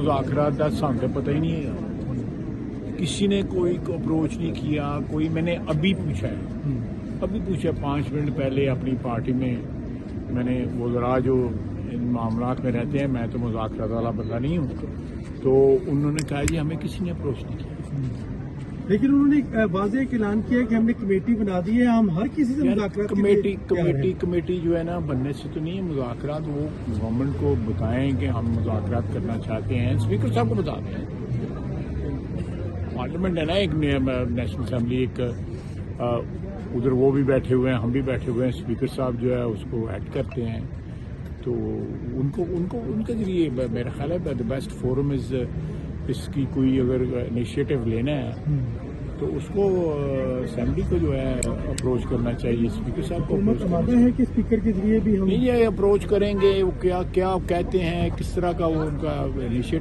مذاکرات کا سانگ پتہ ہی نہیں ہے. کسی نے کوئی اپروچ نہیں کیا. کوئی میں نے ابھی پوچھا 5 منٹ پہلے اپنی پارٹی میں نے وہ ذرا جو ان معاملات میں رہتے ہیں, میں تو مذاکرات والا بندہ نہیں ہوں, تو انہوں نے کہا جی ہمیں کسی نے اپروچ نہیں کیا. لیکن انہوں نے واضح اعلان کیا کہ ہم نے کمیٹی بنا دی ہے, ہم ہر کسی سے مذاکرات کمیٹی جو ہے نا بننے سے تو نہیں ہے مذاکرات. وہ گورنمنٹ کو بتائیں کہ ہم مذاکرات کرنا چاہتے ہیں, اسپیکر صاحب کو بتا دیں. پارلیمنٹ ہے نا ایک نیشنل اسمبلی, ایک ادھر وہ بھی بیٹھے ہوئے ہیں, ہم بھی بیٹھے ہوئے ہیں. اسپیکر صاحب جو ہے اس کو ایڈ کرتے ہیں, تو ان کے ذریعے میرا خیال ہے دا بیسٹ فورم از, اس کی کوئی اگر انیشیٹو لینا ہے تو اس کو اسمبلی کو جو ہے اپروچ کرنا چاہیے. اسپیکر صاحب کو ہے کہ اسپیکر کے ذریعے بھی ہم یہ اپروچ کریں گے, وہ کیا کہتے ہیں, کس طرح کا وہ ان کا انیشیٹو